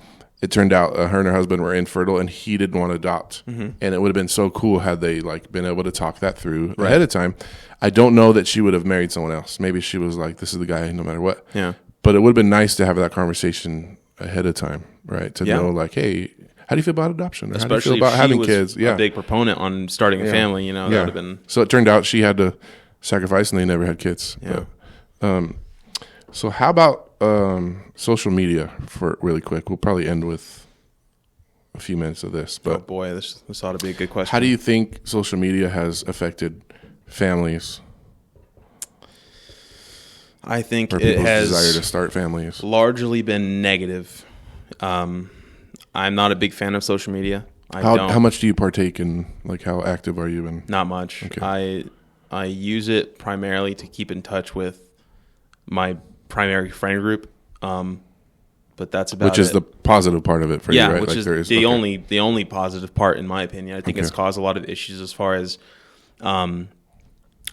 It turned out her and her husband were infertile, and he didn't want to adopt. And it would have been so cool had they like been able to talk that through ahead of time. I don't know that she would have married someone else. Maybe she was like, "This is the guy, no matter what." Yeah. But it would have been nice to have that conversation ahead of time, right? To know, like, hey, how do you feel about adoption? Or especially how do you feel about having kids? A big proponent on starting a family. That would have been. So it turned out she had to sacrifice, and they never had kids. Yeah. But, so how about social media for really quick? We'll probably end with a few minutes of this. But oh boy, this ought to be a good question. How do you think social media has affected families? I think it has desire to start families largely been negative. I'm not a big fan of social media. How much do you partake in? Like, how active are you in? Not much. Okay. I use it primarily to keep in touch with my primary friend group, but that's about it. Which is the positive part of it for you, right? Which is the only positive part, in my opinion. I think it's caused a lot of issues as far as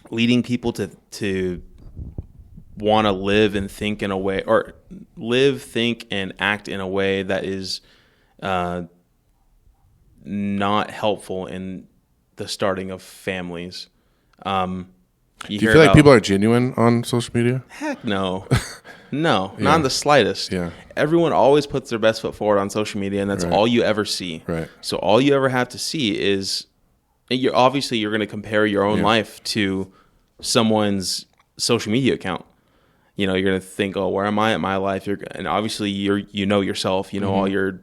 leading people to want to live and think in a way, or think, and act in a way that is not helpful in the starting of families. Do you feel like people are genuine on social media? Heck no. No, not in the slightest. Yeah. Everyone always puts their best foot forward on social media, and that's all you ever see. Right. So all you ever have to see is you're going to compare your own life to someone's social media account. You're going to think, oh, where am I at my life? And obviously you know yourself, all your,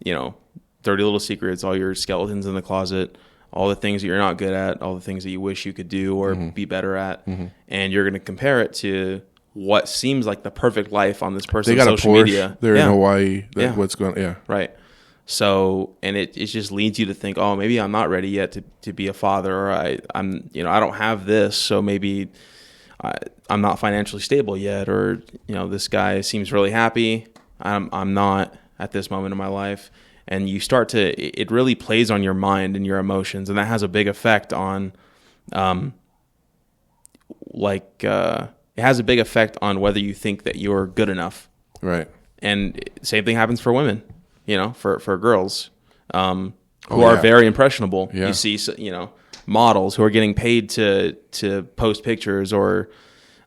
dirty little secrets, all your skeletons in the closet. all the things that you're not good at, all the things that you wish you could do or be better at, and you're going to compare it to what seems like the perfect life on this person's they got social a Porsche media. they're in Hawaii. What's going on? Right. So, and it just leads you to think, oh, maybe I'm not ready yet to be a father, or I don't have this, so maybe I'm not financially stable yet, or this guy seems really happy, I'm not at this moment in my life, and you start to, it really plays on your mind and your emotions, and that has a big effect on, it has a big effect on whether you think that you're good enough. Right. And same thing happens for women. For girls who are very impressionable. Yeah. You see, models who are getting paid to post pictures or,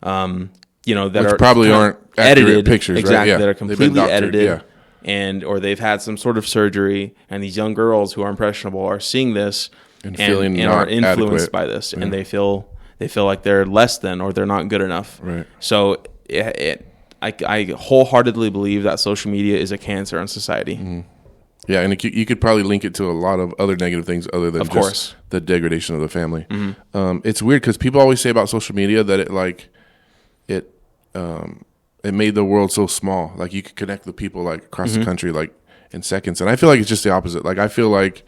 that which are probably aren't edited pictures, exactly, right? Yeah. that are completely edited, yeah. or they've had some sort of surgery, and these young girls who are impressionable are seeing this and are influenced adequate. by this, and they feel like they're less than or they're not good enough. Right. So I wholeheartedly believe that social media is a cancer on society. Mm-hmm. Yeah, and you could probably link it to a lot of other negative things other than just the degradation of the family. Mm-hmm. It's weird because people always say about social media that it made the world so small. Like you could connect with people like across the country like in seconds, and I feel like it's just the opposite. Like I feel like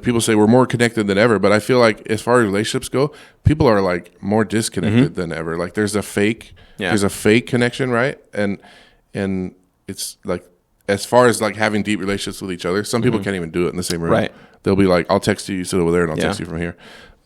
people say we're more connected than ever, but I feel like as far as relationships go, people are like more disconnected than ever. Like there's a fake connection, right? And it's like as far as like having deep relationships with each other, some people can't even do it in the same room. Right. They'll be like, I'll text you, you sit over there, and I'll text you from here.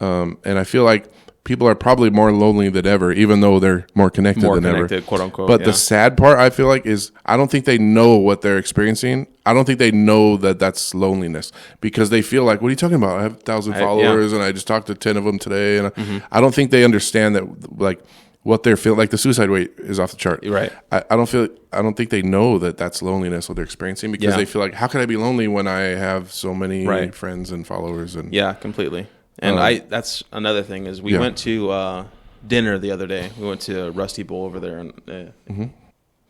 And I feel like people are probably more lonely than ever, even though they're more connected than ever. Quote unquote. But the sad part, I feel like, is I don't think they know what they're experiencing. I don't think they know that that's loneliness because they feel like, what are you talking about? I have 1,000 followers and I just talked to 10 of them today. And I don't think they understand that, like, what they're feeling. Like the suicide rate is off the chart. Right. I don't think they know that that's loneliness what they're experiencing because they feel like, how can I be lonely when I have so many friends and followers? And yeah, completely. And that's another thing is we went to dinner the other day. We went to Rusty Bowl over there, and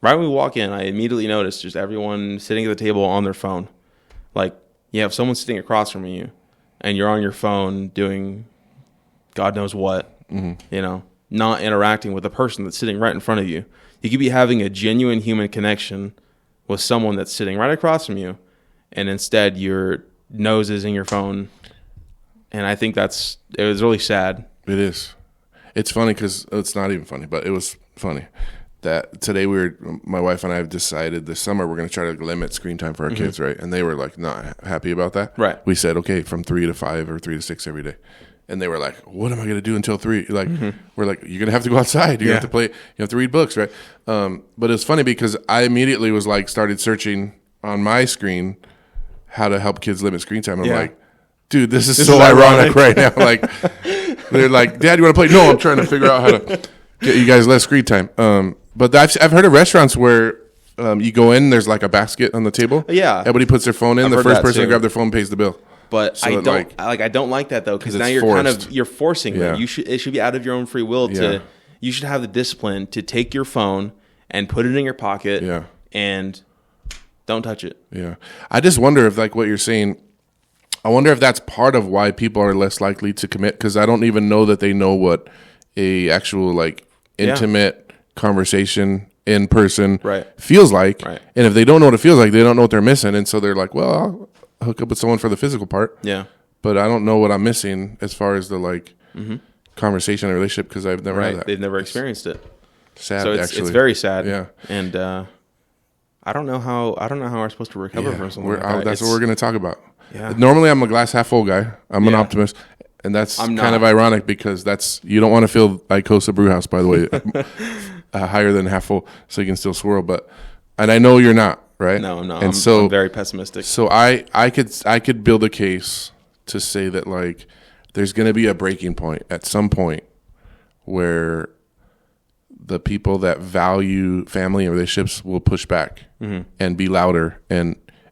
right when we walk in, I immediately noticed just everyone sitting at the table on their phone. Like you have someone sitting across from you, and you're on your phone doing God knows what, not interacting with the person that's sitting right in front of you. You could be having a genuine human connection with someone that's sitting right across from you, and instead your nose is in your phone. And I think it was really sad. It is. It's funny because it's not even funny, but it was funny that today my wife and I have decided this summer we're going to try to limit screen time for our kids, right? And they were like not happy about that. Right. We said, okay, from 3 to 5 or 3 to 6 every day. And they were like, what am I going to do until 3? Like, we're like, you're going to have to go outside. You have to play. You have to read books, right? But it's funny because I immediately was like, started searching on my screen how to help kids limit screen time. I'm like, dude, this is so ironic right now. Like, they're like, Dad, you want to play? No, I'm trying to figure out how to get you guys less screen time. But I've heard of restaurants where you go in, there's like a basket on the table. Yeah. Everybody puts their phone in. The first person to grab their phone pays the bill. But so I don't like that though, because now you're forcing them. It should be out of your own free will you should have the discipline to take your phone and put it in your pocket and don't touch it. Yeah. I just wonder if like what you're saying, I wonder if that's part of why people are less likely to commit, because I don't even know that they know what a actual like intimate conversation in person feels like. Right. And if they don't know what it feels like, they don't know what they're missing. And so they're like, well, I'll hook up with someone for the physical part. Yeah. But I don't know what I'm missing as far as the like conversation and relationship because I've never had that. They've never experienced it. Sad, so actually. It's very sad. Yeah. And I don't know how we're supposed to recover from something like that. That's what we're going to talk about. Yeah. Normally, I'm a glass half full guy. I'm an optimist, and that's kind of ironic because you don't want to feel Icosa Brewhouse, by the way, higher than half full, so you can still swirl. And I know you're not, right? No, I'm not. I'm very pessimistic. So I could build a case to say that like there's going to be a breaking point at some point where the people that value family and relationships will push back and be louder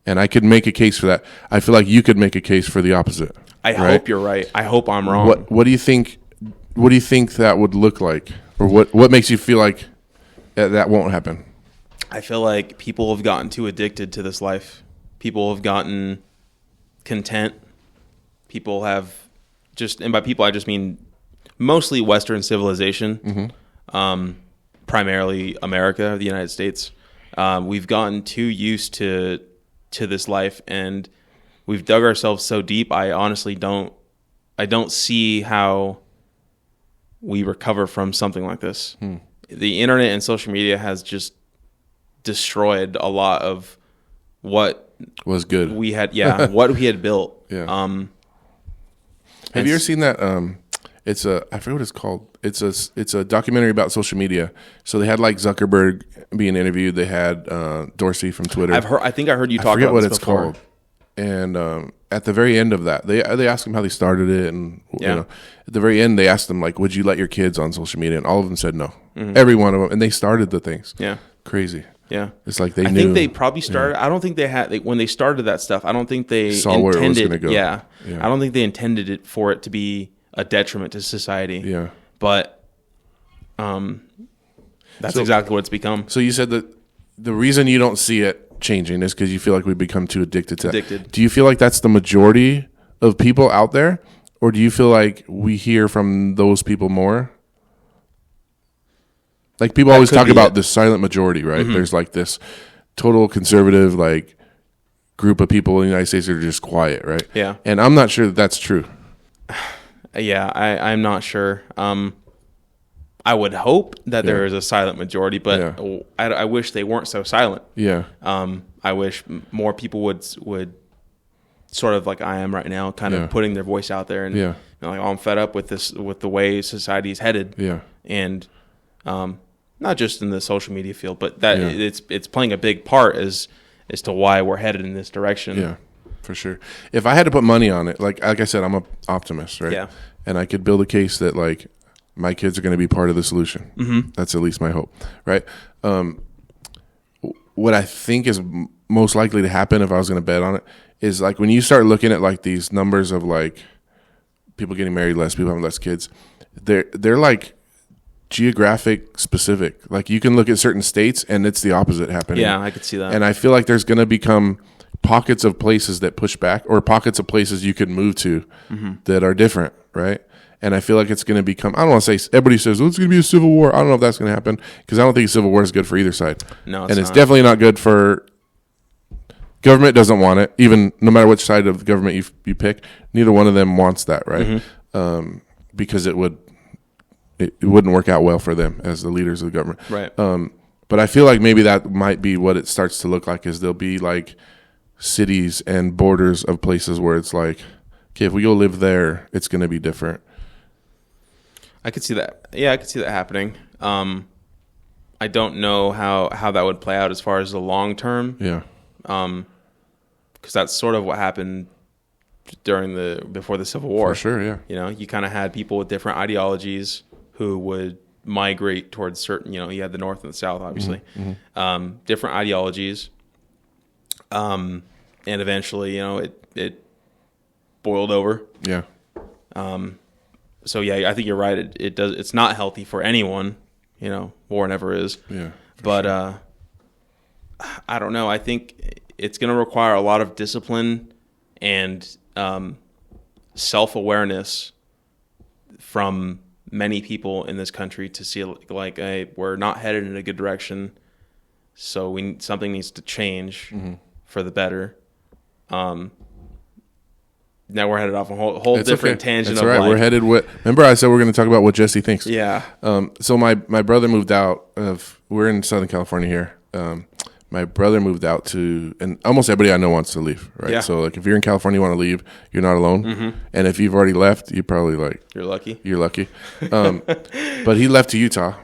and I could make a case for that. I feel like you could make a case for the opposite. I hope you're right. I hope I'm wrong. What do you think? What do you think that would look like, or what makes you feel like that won't happen? I feel like people have gotten too addicted to this life. People have gotten content. people have and by people I just mean mostly Western civilization, primarily America, the United States. We've gotten too used to this life, and we've dug ourselves so deep. I honestly don't see how we recover from something like this. The internet and social media has just destroyed a lot of what was good we had. What we had built. Yeah. Have you ever seen that? It's I forget what it's called. It's a documentary about social media. So they had like Zuckerberg being interviewed. They had Dorsey from Twitter. I think I heard you talk about this before. I forget what it's called. And at the very end of that, they asked them how they started it, and you know, at the very end they asked them like, "Would you let your kids on social media?" And all of them said no. Every one of them, and they started the things. Yeah, crazy. Yeah, it's like they knew. I think they probably started. Yeah. I don't think they had when they started that stuff. I don't think they saw where it was going to go. Yeah, I don't think they intended it for it to be a detriment to society. Yeah, but that's exactly what it's become. So you said that the reason you don't see it changing is because you feel like we've become too addicted to that. Do you feel like that's the majority of people out there, or do you feel like we hear from those people more? Like people always talk about this silent majority, right? There's like this total conservative like group of people in the United States that are just quiet, right? Yeah. And I'm not sure that that's true. Yeah, I'm not sure. I would hope that there is a silent majority, but I wish they weren't so silent. Yeah. I wish more people would sort of like I am right now, kind of putting their voice out there, and you know, like, oh, I'm fed up with this, with the way society is headed. Yeah. And not just in the social media field, but that it's playing a big part as to why we're headed in this direction. Yeah, for sure. If I had to put money on it, like I said, I'm an optimist, right? Yeah. And I could build a case that like my kids are going to be part of the solution. That's at least my hope, right? What I think is most likely to happen if I was going to bet on it is like when you start looking at like these numbers of like people getting married less, people having less kids, they're like geographic specific. Like you can look at certain states and it's the opposite happening. Yeah, I could see that. And I feel like there's going to become pockets of places that push back, or pockets of places you could move to that are different, right? And I feel like it's going to become, I don't want to say, everybody says, oh, it's going to be a civil war. I don't know if that's going to happen, because I don't think a civil war is good for either side. No, it's definitely not good for, government doesn't want it, even no matter which side of the government you pick. Neither one of them wants that, right? Because it wouldn't work out well for them as the leaders of the government. Right. But I feel like maybe that might be what it starts to look like, is there'll be like cities and borders of places where it's like, okay, if we go live there, it's going to be different. I could see that. Yeah, I could see that happening. I don't know how that would play out as far as the long term. Yeah. Because that's sort of what happened before the Civil War. For sure, yeah. You know, you kind of had people with different ideologies who would migrate towards certain, you know, you had the North and the South, obviously. Different ideologies. And eventually, you know, it boiled over. Yeah. So yeah, I think you're right. It's not healthy for anyone. You know, war never is. Yeah. But sure. I don't know. I think it's going to require a lot of discipline and self-awareness from many people in this country to see like, hey, we're not headed in a good direction. So something needs to change for the better. Now we're headed off a whole different tangent. That's right. We're headed remember I said we're going to talk about what Jesse thinks. Yeah. So my brother moved out we're in Southern California here. My brother moved out and almost everybody I know wants to leave, right? Yeah. So like if you're in California, you want to leave, you're not alone. And if you've already left, you probably you're lucky. You're lucky. But he left to Utah.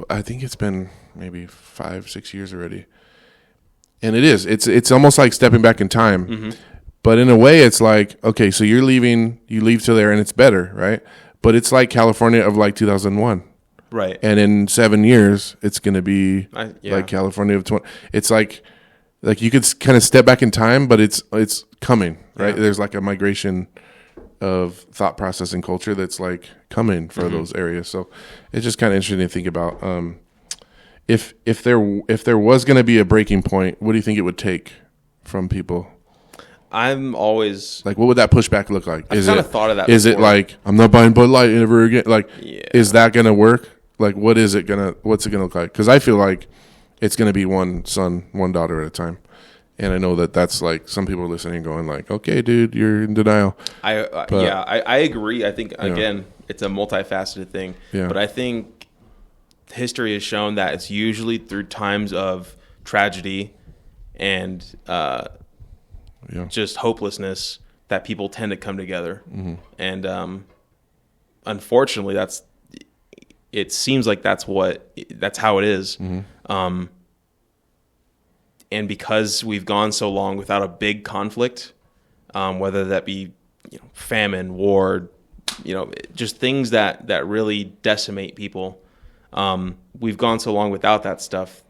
I think it's been maybe 5-6 years already. And it's almost like stepping back in time. But in a way, it's like, okay, so you leave to there and it's better, right? But it's like California of like 2001. Right. And in 7 years, it's going to be like California of 20. It's like you could kind of step back in time, but it's coming, right? Yeah. There's like a migration of thought process and culture that's like coming for those areas. So it's just kind of interesting to think about. If there was going to be a breaking point, what do you think it would take from people? I'm always like, what would that pushback look like? I've kind of thought of that. Is it like, I'm not buying Bud Light ever again? Like, is that gonna work? Like, what's it gonna look like? Because I feel like it's gonna be one son, one daughter at a time. And I know that's like some people are listening and going like, okay, dude, you're in denial. I agree. I think, again, it's a multifaceted thing. Yeah. But I think history has shown that it's usually through times of tragedy and just hopelessness that people tend to come together. Mm-hmm. And unfortunately, it seems like that's how it is. Mm-hmm. And because we've gone so long without a big conflict, whether that be famine, war, just things that really decimate people, we've gone so long without that stuff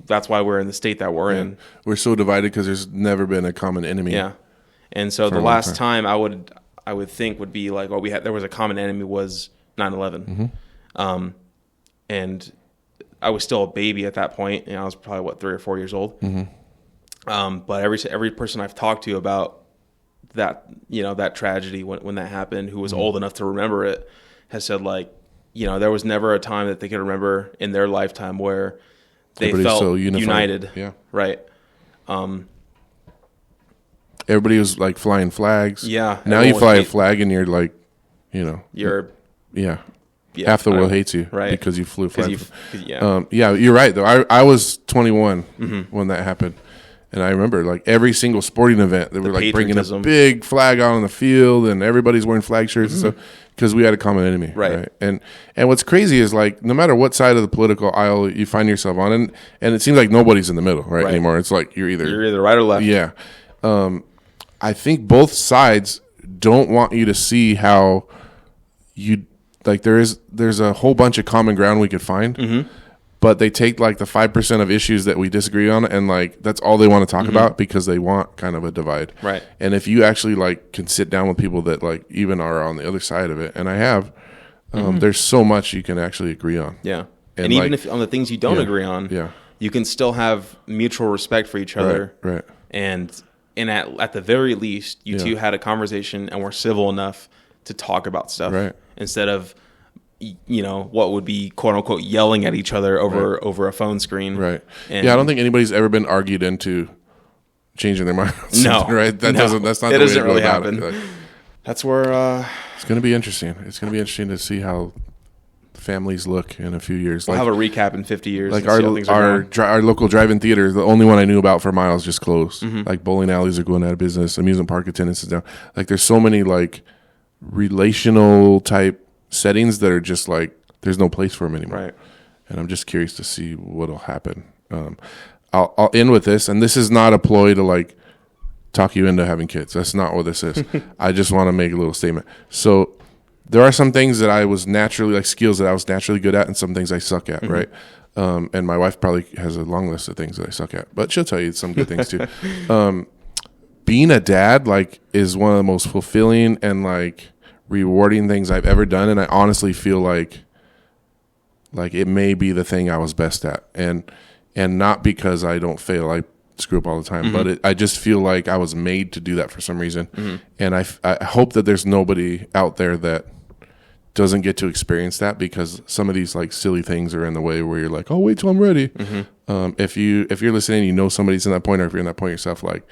that's why we're in the state that we're in. We're so divided because there's never been a common enemy. Yeah, and so the last time I would think would be like, there was a common enemy was 9/11, mm-hmm. And I was still a baby at that point, and I was probably 3 or 4 years old. Mm-hmm. But every person I've talked to about that, that tragedy when that happened, who was mm-hmm. old enough to remember it, has said like, there was never a time that they could remember in their lifetime where they felt so united. Yeah. Right. Everybody was like flying flags. Yeah. Now you fly a flag and you're like, you're half the world hates you, right? Because you flew a flag. You're right though. I was 21 mm-hmm. when that happened, and I remember like every single sporting event they were like bringing a big flag out on the field, and everybody's wearing flag shirts mm-hmm. and stuff because we had a common enemy, right? And what's crazy is like no matter what side of the political aisle you find yourself on, and it seems like nobody's in the middle, right? Anymore. It's like you're either right or left. Yeah, I think both sides don't want you to see how you. Like there's a whole bunch of common ground we could find, mm-hmm. but they take like the 5% of issues that we disagree on, and like that's all they want to talk mm-hmm. about because they want kind of a divide. Right. And if you actually like can sit down with people that like even are on the other side of it, and I have, mm-hmm. there's so much you can actually agree on. Yeah. And even if on the things you don't agree on, you can still have mutual respect for each other. Right. And at the very least, you two had a conversation and were civil enough to talk about stuff. Right. Instead of, what would be quote unquote yelling at each other over a phone screen. Right. And I don't think anybody's ever been argued into changing their mind. No. Right. That's not the way to doesn't go really about happen. it. Like, that's where it's going to be interesting. It's going to be interesting to see how families look in a few years. We'll have a recap in 50 years. Like our local drive-in theater, the only one I knew about for miles, just closed. Mm-hmm. Like bowling alleys are going out of business. Amusement park attendance is down. Like there's so many like relational type settings that are just like there's no place for them anymore. Right. And I'm just curious to see what'll happen. I'll end with this, and this is not a ploy to like talk you into having kids. That's not what this is. I just want to make a little statement. So there are some things that I was naturally like skills that I was naturally good at, and some things I suck at. Mm-hmm. Right. And my wife probably has a long list of things that I suck at, but she'll tell you some good things too. Being a dad like is one of the most fulfilling and like rewarding things I've ever done, and I honestly feel like it may be the thing I was best at, and not because I don't fail, I screw up all the time, mm-hmm. but I just feel like I was made to do that for some reason, mm-hmm. and I hope that there's nobody out there that doesn't get to experience that, because some of these like silly things are in the way where you're like, oh, wait till I'm ready. Mm-hmm. If you're listening, somebody's in that point, or if you're in that point yourself, like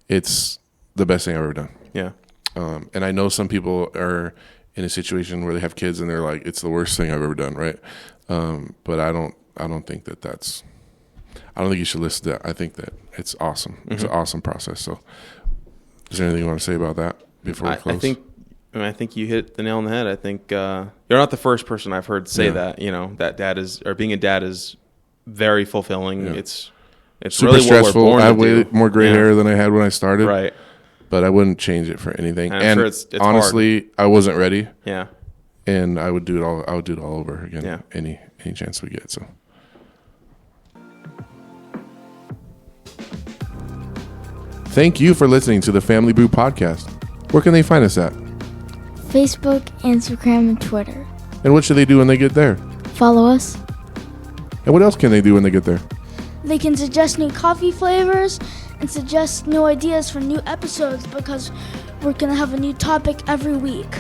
it's the best thing I've ever done. Yeah. And I know some people are in a situation where they have kids and they're like, it's the worst thing I've ever done, right? But I don't think I don't think you should listen to that. I think that it's awesome. Mm-hmm. It's an awesome process. So is there anything you want to say about that before we close? I think you hit the nail on the head. I think you're not the first person I've heard say that, that being a dad is very fulfilling. Yeah. It's super really stressful. What we're born I have way more gray hair than I had when I started. Right. But I wouldn't change it for anything. And sure it's honestly, hard. I wasn't ready. Yeah. And I would do it all. I would do it all over again. Yeah. Any chance we get. So. Thank you for listening to the Family Brew Podcast. Where can they find us at? Facebook, Instagram, and Twitter. And what should they do when they get there? Follow us. And what else can they do when they get there? They can suggest new coffee flavors and suggest new ideas for new episodes because we're going to have a new topic every week.